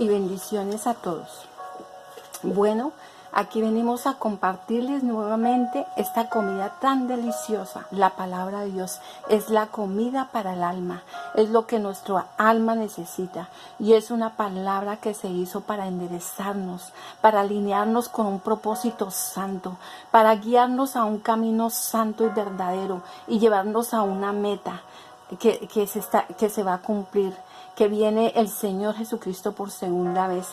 y bendiciones a todos. Bueno, aquí venimos a compartirles nuevamente esta comida tan deliciosa. La palabra de Dios es la comida para el alma, es lo que nuestra alma necesita y es una palabra que se hizo para enderezarnos, para alinearnos con un propósito santo, para guiarnos a un camino santo y verdadero y llevarnos a una meta que se va a cumplir, que viene el Señor Jesucristo por segunda vez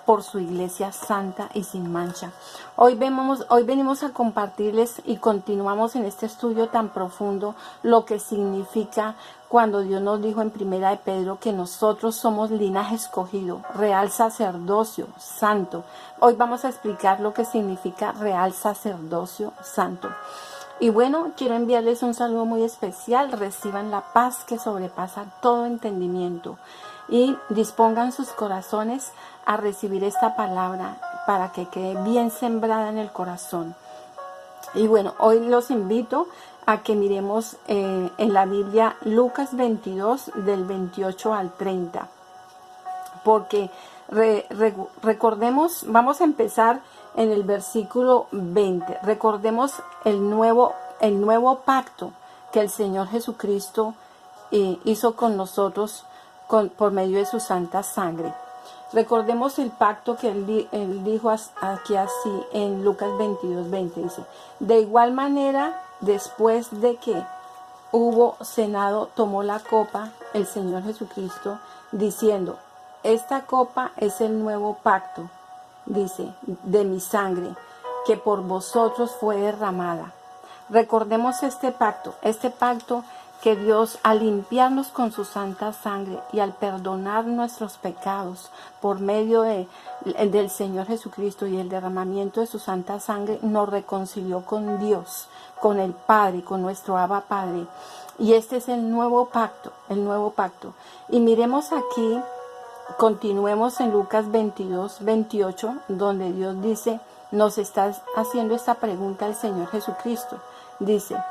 por su iglesia santa y sin mancha. Hoy venimos a compartirles y continuamos en este estudio tan profundo lo que significa cuando Dios nos dijo en Primera de Pedro que nosotros somos linaje escogido, real sacerdocio santo. Hoy vamos a explicar lo que significa real sacerdocio santo. Y bueno, quiero enviarles un saludo muy especial. Reciban la paz que sobrepasa todo entendimiento y dispongan sus corazones a recibir esta palabra para que quede bien sembrada en el corazón. Y bueno, hoy los invito a que miremos en la Biblia Lucas 22 del 28 al 30. Porque recordemos, vamos a empezar en el versículo 20. Recordemos el nuevo pacto que el Señor Jesucristo hizo con nosotros por medio de su santa sangre. Recordemos el pacto que él dijo aquí así en Lucas 22, 20. Dice, de igual manera, después de que hubo cenado, tomó la copa el Señor Jesucristo, diciendo, esta copa es el nuevo pacto, dice, de mi sangre, que por vosotros fue derramada. Recordemos este pacto que Dios, al limpiarnos con su santa sangre y al perdonar nuestros pecados por medio del Señor Jesucristo y el derramamiento de su santa sangre, nos reconcilió con Dios, con el Padre, con nuestro Abba Padre. Y este es el nuevo pacto, Y miremos aquí, continuemos en Lucas 22, 28, donde Dios dice, nos está haciendo esta pregunta el Señor Jesucristo. Dice,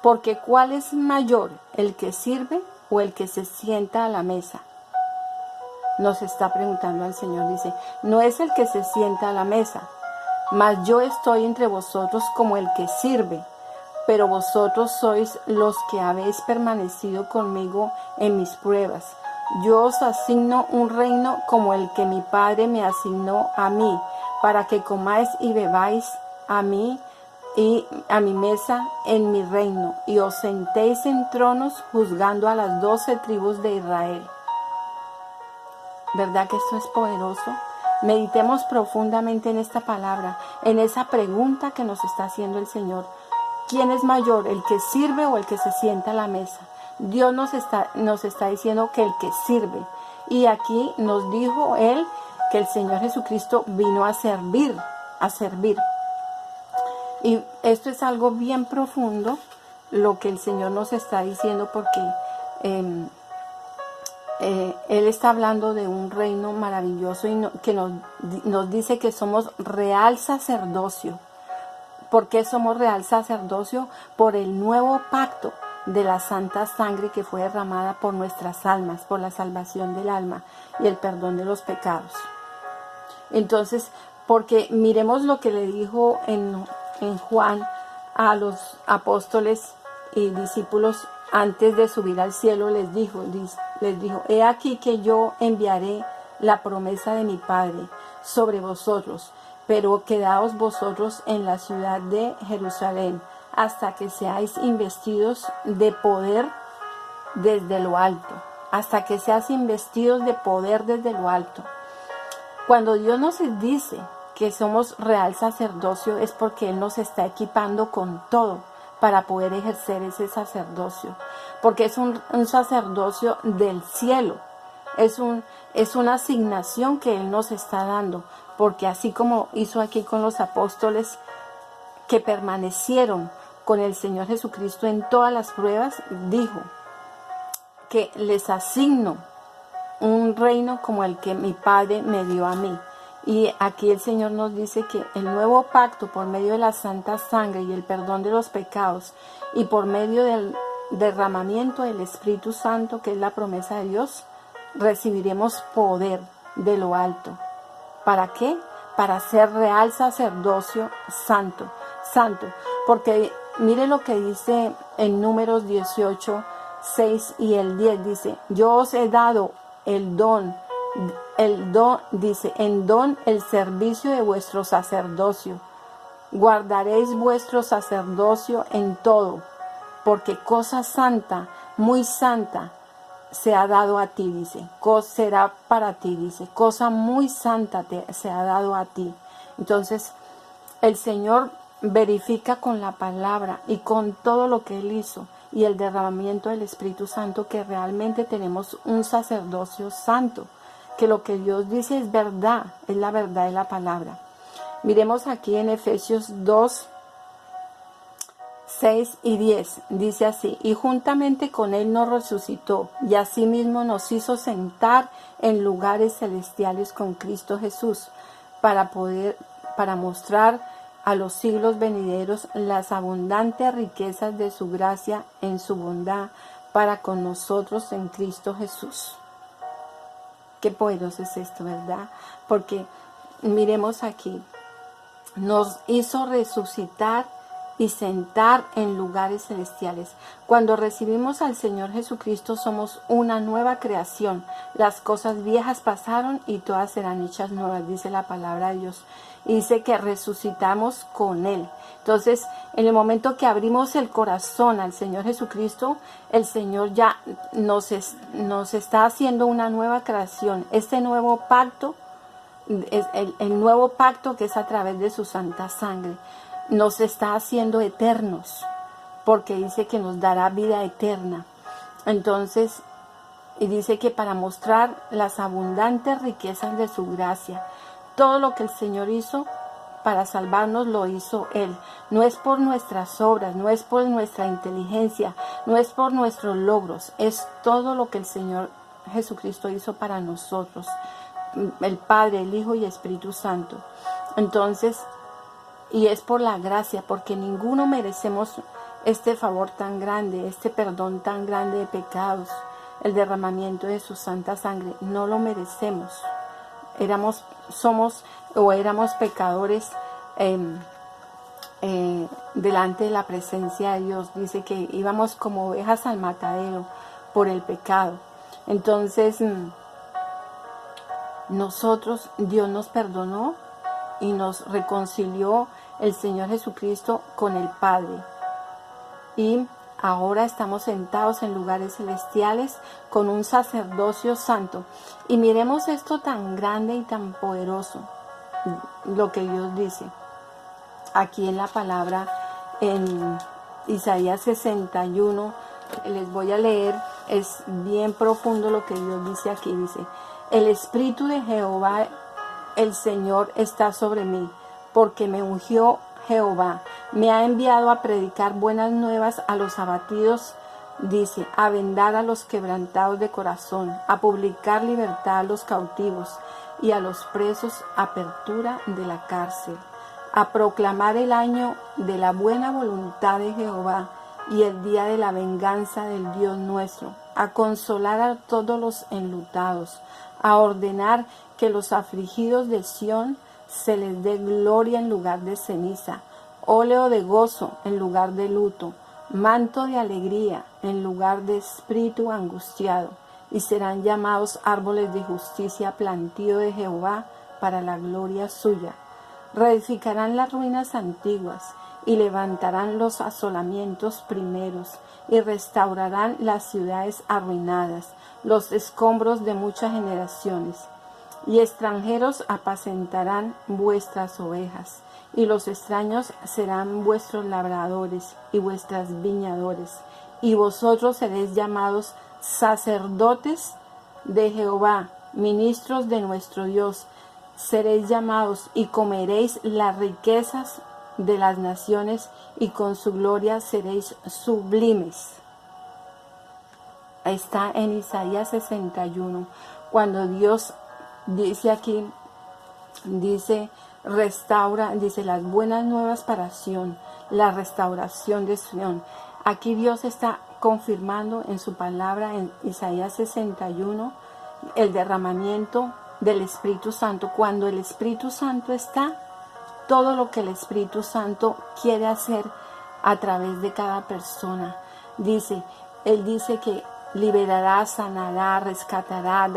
porque ¿cuál es mayor, el que sirve o el que se sienta a la mesa? Nos está preguntando al Señor, dice, no es el que se sienta a la mesa, mas yo estoy entre vosotros como el que sirve, pero vosotros sois los que habéis permanecido conmigo en mis pruebas. Yo os asigno un reino como el que mi Padre me asignó a mí, para que comáis y bebáis a mí y a mi mesa en mi reino, y os sentéis en tronos juzgando a las 12 tribus de Israel. ¿Verdad que esto es poderoso? Meditemos profundamente en esta palabra, en esa pregunta que nos está haciendo el Señor. ¿Quién es mayor, el que sirve o el que se sienta a la mesa? Dios nos está diciendo que el que sirve. Y aquí nos dijo Él que el Señor Jesucristo vino a servir, Y esto es algo bien profundo, lo que el Señor nos está diciendo, porque Él está hablando de un reino maravilloso y que nos dice que somos real sacerdocio. ¿Por qué somos real sacerdocio? Por el nuevo pacto de la santa sangre que fue derramada por nuestras almas, por la salvación del alma y el perdón de los pecados. Entonces, porque miremos lo que le dijo en Juan a los apóstoles y discípulos antes de subir al cielo, les dijo, he aquí que yo enviaré la promesa de mi Padre sobre vosotros, pero quedaos vosotros en la ciudad de Jerusalén hasta que seáis investidos de poder desde lo alto, hasta que seáis investidos de poder desde lo alto. Cuando Dios nos dice que somos real sacerdocio es porque Él nos está equipando con todo para poder ejercer ese sacerdocio, porque es un sacerdocio del cielo, es una asignación que Él nos está dando, porque así como hizo aquí con los apóstoles que permanecieron con el Señor Jesucristo en todas las pruebas, dijo que les asigno un reino como el que mi Padre me dio a mí. Y aquí el Señor nos dice que el nuevo pacto por medio de la santa sangre y el perdón de los pecados y por medio del derramamiento del Espíritu Santo, que es la promesa de Dios, recibiremos poder de lo alto. ¿Para qué? Para ser real sacerdocio santo, santo. Porque mire lo que dice en Números 18, 6 y el 10, dice, yo os he dado el don, dice, en don el servicio de vuestro sacerdocio. Guardaréis vuestro sacerdocio en todo, porque cosa santa, muy santa, se ha dado a ti, dice, será para ti, dice, cosa muy santa se ha dado a ti. Entonces, el Señor verifica con la palabra y con todo lo que Él hizo y el derramamiento del Espíritu Santo que realmente tenemos un sacerdocio santo, que lo que Dios dice es verdad, es la verdad de la palabra. Miremos aquí en Efesios 2, 6 y 10, dice así, y juntamente con Él nos resucitó, y asimismo nos hizo sentar en lugares celestiales con Cristo Jesús, para mostrar a los siglos venideros las abundantes riquezas de su gracia en su bondad para con nosotros en Cristo Jesús. Qué poderoso es esto, ¿verdad? Porque miremos aquí, nos hizo resucitar y sentar en lugares celestiales. Cuando recibimos al Señor Jesucristo somos una nueva creación. Las cosas viejas pasaron y todas serán hechas nuevas, dice la palabra de Dios. Y dice que resucitamos con Él. Entonces, en el momento que abrimos el corazón al Señor Jesucristo, el Señor ya nos está haciendo una nueva creación. Este nuevo pacto es el nuevo pacto que es a través de su santa sangre. Nos está haciendo eternos, porque dice que nos dará vida eterna. Entonces, y dice que para mostrar las abundantes riquezas de su gracia, todo lo que el Señor hizo para salvarnos lo hizo Él. No es por nuestras obras, no es por nuestra inteligencia, no es por nuestros logros, es todo lo que el Señor Jesucristo hizo para nosotros, el Padre, el Hijo y el Espíritu Santo. Entonces, y es por la gracia, porque ninguno merecemos este favor tan grande, este perdón tan grande de pecados, el derramamiento de su santa sangre. No lo merecemos. Éramos pecadores delante de la presencia de Dios. Dice que íbamos como ovejas al matadero por el pecado. Entonces, Dios nos perdonó y nos reconcilió el Señor Jesucristo con el Padre. Y ahora estamos sentados en lugares celestiales con un sacerdocio santo. Y miremos esto tan grande y tan poderoso, lo que Dios dice. Aquí en la palabra, en Isaías 61, les voy a leer, es bien profundo lo que Dios dice aquí. Dice, el Espíritu de Jehová, el Señor, está sobre mí, porque me ungió Jehová, me ha enviado a predicar buenas nuevas a los abatidos, dice, a vendar a los quebrantados de corazón, a publicar libertad a los cautivos y a los presos apertura de la cárcel, a proclamar el año de la buena voluntad de Jehová y el día de la venganza del Dios nuestro, a consolar a todos los enlutados, a ordenar que los afligidos de Sión se les dé gloria en lugar de ceniza, óleo de gozo en lugar de luto, manto de alegría en lugar de espíritu angustiado, y serán llamados árboles de justicia, plantío de Jehová para la gloria suya. Reedificarán las ruinas antiguas y levantarán los asolamientos primeros y restaurarán las ciudades arruinadas, los escombros de muchas generaciones. Y extranjeros apacentarán vuestras ovejas, y los extraños serán vuestros labradores y vuestras viñadores, y vosotros seréis llamados sacerdotes de Jehová, ministros de nuestro Dios. Seréis llamados y comeréis las riquezas de las naciones, y con su gloria seréis sublimes. Está en Isaías 61, cuando Dios dice aquí, dice restaura, dice las buenas nuevas para Sión, la restauración de Sión. Aquí Dios está confirmando en su palabra en Isaías 61 el derramamiento del Espíritu Santo. Cuando el Espíritu Santo está, todo lo que el Espíritu Santo quiere hacer a través de cada persona. Él dice que liberará, sanará, rescatará,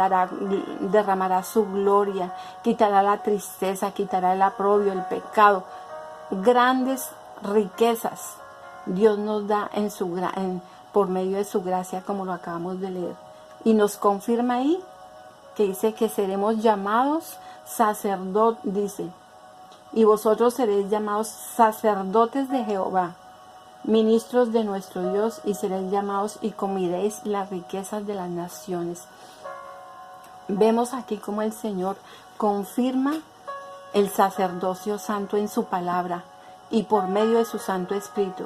derramará su gloria, quitará la tristeza, quitará el oprobio, el pecado. Grandes riquezas Dios nos da por medio de su gracia, como lo acabamos de leer. Y nos confirma ahí que dice que seremos llamados sacerdotes, dice, y vosotros seréis llamados sacerdotes de Jehová, ministros de nuestro Dios, y seréis llamados y comeréis las riquezas de las naciones. Vemos aquí cómo el Señor confirma el sacerdocio santo en su palabra y por medio de su Santo Espíritu,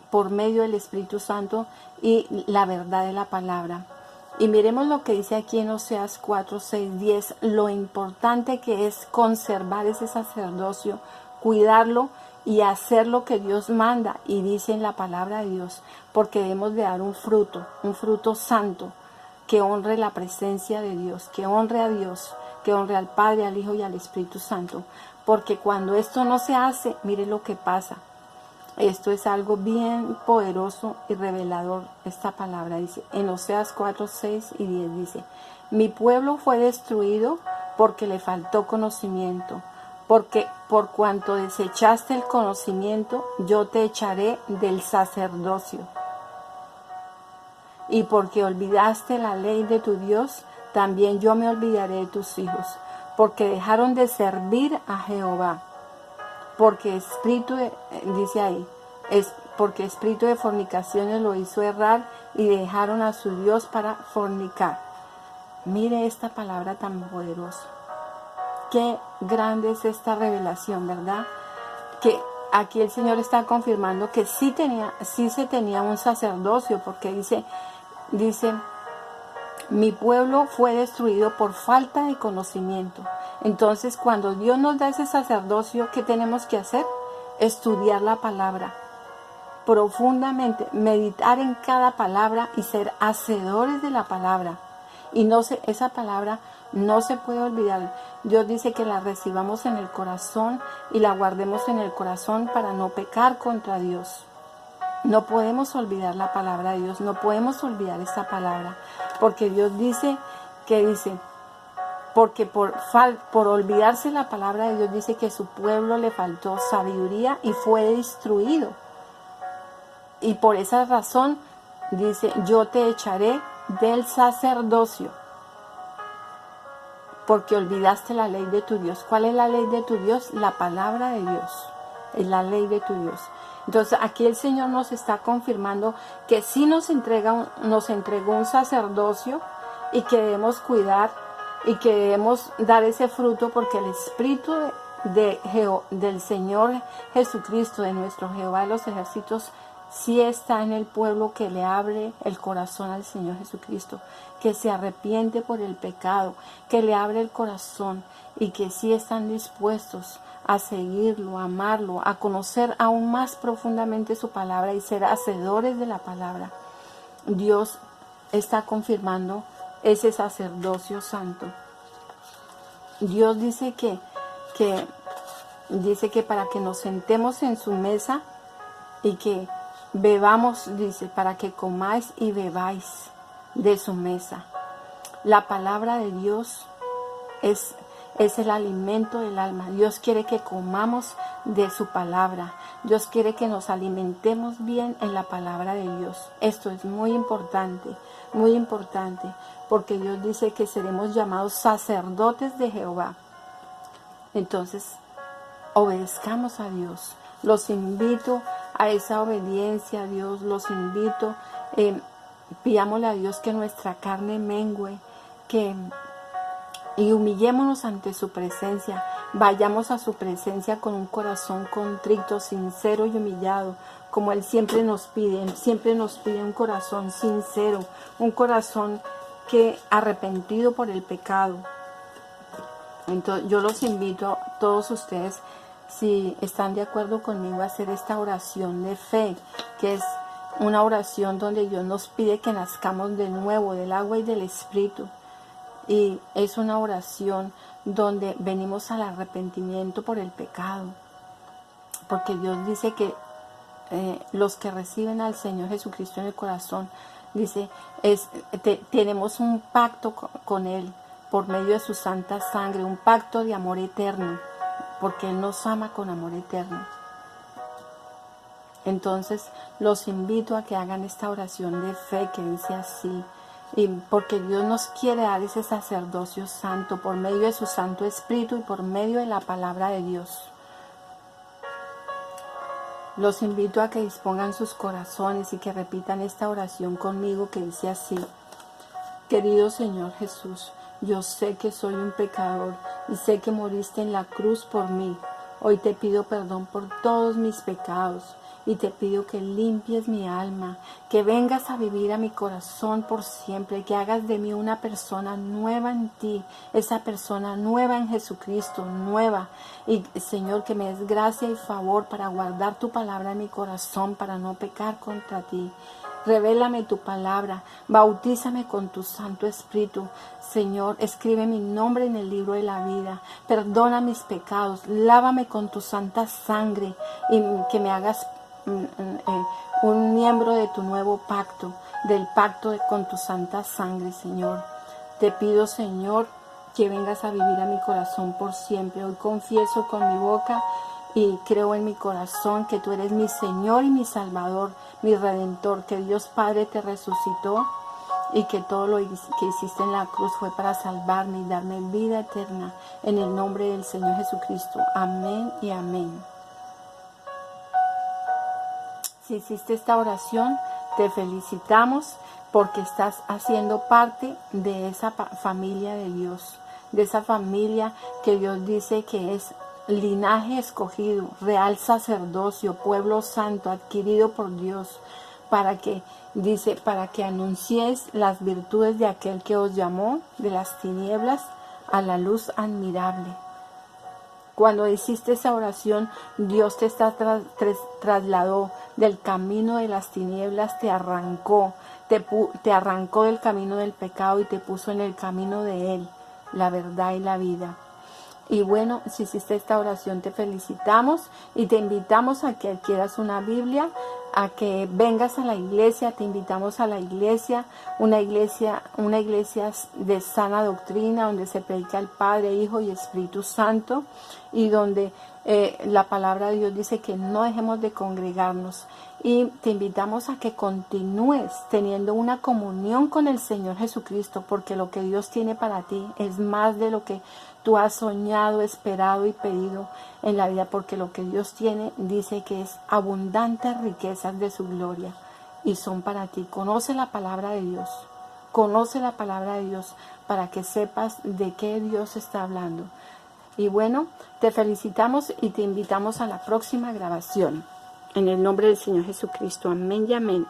por medio del Espíritu Santo y la verdad de la palabra. Y miremos lo que dice aquí en Oseas 4, 6, 10, lo importante que es conservar ese sacerdocio, cuidarlo y hacer lo que Dios manda. Y dice en la palabra de Dios, porque debemos de dar un fruto santo, que honre la presencia de Dios, que honre a Dios, que honre al Padre, al Hijo y al Espíritu Santo. Porque cuando esto no se hace, mire lo que pasa. Esto es algo bien poderoso y revelador. Esta palabra dice, en Oseas 4, 6 y 10 dice, mi pueblo fue destruido porque le faltó conocimiento, porque por cuanto desechaste el conocimiento, yo te echaré del sacerdocio. Y porque olvidaste la ley de tu Dios, también yo me olvidaré de tus hijos, porque dejaron de servir a Jehová. Porque dice ahí, porque espíritu de fornicaciones lo hizo errar y dejaron a su Dios para fornicar. Mire esta palabra tan poderosa. Qué grande es esta revelación, ¿verdad? Que aquí el Señor está confirmando que sí se tenía un sacerdocio, porque dice, mi pueblo fue destruido por falta de conocimiento. Entonces, cuando Dios nos da ese sacerdocio, ¿qué tenemos que hacer? Estudiar la palabra profundamente, meditar en cada palabra y ser hacedores de la palabra. Y esa palabra no se puede olvidar. Dios dice que la recibamos en el corazón y la guardemos en el corazón para no pecar contra Dios. No podemos olvidar la palabra de Dios, no podemos olvidar esta palabra, porque Dios dice, porque por olvidarse la palabra de Dios, dice que su pueblo le faltó sabiduría y fue destruido. Y por esa razón dice, yo te echaré del sacerdocio, porque olvidaste la ley de tu Dios. ¿Cuál es la ley de tu Dios? La palabra de Dios, es la ley de tu Dios. Entonces aquí el Señor nos está confirmando que sí nos entregó un sacerdocio y que debemos cuidar y que debemos dar ese fruto, porque el Espíritu del Señor Jesucristo, de nuestro Jehová de los ejércitos, sí está en el pueblo que le abre el corazón al Señor Jesucristo, que se arrepiente por el pecado, que le abre el corazón y que sí están dispuestos a seguirlo, a amarlo, a conocer aún más profundamente su palabra y ser hacedores de la palabra. Dios está confirmando ese sacerdocio santo. Dios dice que para que nos sentemos en su mesa y que bebamos, dice, para que comáis y bebáis de su mesa. La palabra de Dios es el alimento del alma. Dios quiere que comamos de su palabra. Dios quiere que nos alimentemos bien en la palabra de Dios. Esto es muy importante, porque Dios dice que seremos llamados sacerdotes de Jehová. Entonces, obedezcamos a Dios. Los invito a esa obediencia a Dios, los invito, pidámosle a Dios que nuestra carne mengue, y humillémonos ante su presencia. Vayamos a su presencia con un corazón contrito, sincero y humillado, como Él siempre nos pide. Él siempre nos pide un corazón sincero, un corazón arrepentido por el pecado. Entonces, yo los invito a todos ustedes, si están de acuerdo conmigo, a hacer esta oración de fe, que es una oración donde Dios nos pide que nazcamos de nuevo del agua y del Espíritu. Y es una oración donde venimos al arrepentimiento por el pecado. Porque Dios dice que los que reciben al Señor Jesucristo en el corazón, dice, tenemos un pacto con Él por medio de su santa sangre, un pacto de amor eterno, porque Él nos ama con amor eterno. Entonces los invito a que hagan esta oración de fe que dice así, y porque Dios nos quiere dar ese sacerdocio santo por medio de su Santo Espíritu y por medio de la palabra de Dios. Los invito a que dispongan sus corazones y que repitan esta oración conmigo que dice así: querido Señor Jesús, yo sé que soy un pecador y sé que moriste en la cruz por mí. Hoy te pido perdón por todos mis pecados y te pido que limpies mi alma, que vengas a vivir a mi corazón por siempre, que hagas de mí una persona nueva en ti, esa persona nueva en Jesucristo, nueva. Y Señor, que me des gracia y favor para guardar tu palabra en mi corazón, para no pecar contra ti. Revélame tu palabra, bautízame con tu Santo Espíritu. Señor, escribe mi nombre en el libro de la vida. Perdona mis pecados, lávame con tu santa sangre y que me hagas un miembro de tu nuevo pacto, del pacto con tu santa sangre, Señor. Te pido, Señor, que vengas a vivir a mi corazón por siempre. Hoy confieso con mi boca y creo en mi corazón que tú eres mi Señor y mi Salvador, mi Redentor, que Dios Padre te resucitó y que todo lo que hiciste en la cruz fue para salvarme y darme vida eterna. En el nombre del Señor Jesucristo. Amén y amén. Si hiciste esta oración, te felicitamos porque estás haciendo parte de esa familia de Dios, de esa familia que Dios dice que es linaje escogido, real sacerdocio, pueblo santo, adquirido por Dios, para que anunciéis las virtudes de aquel que os llamó de las tinieblas a la luz admirable. Cuando hiciste esa oración, Dios te trasladó del camino de las tinieblas, te arrancó del camino del pecado y te puso en el camino de Él, la verdad y la vida. Y bueno, si hiciste esta oración, te felicitamos y te invitamos a que adquieras una Biblia, a que vengas a la iglesia. Te invitamos a la iglesia, una iglesia de sana doctrina, donde se predica el Padre, Hijo y Espíritu Santo, y donde la palabra de Dios dice que no dejemos de congregarnos. Y te invitamos a que continúes teniendo una comunión con el Señor Jesucristo, porque lo que Dios tiene para ti es más de lo que tú has soñado, esperado y pedido en la vida, porque lo que Dios tiene dice que es abundantes riquezas de su gloria y son para ti. Conoce la palabra de Dios, conoce la palabra de Dios para que sepas de qué Dios está hablando. Y bueno, te felicitamos y te invitamos a la próxima grabación. En el nombre del Señor Jesucristo. Amén y amén.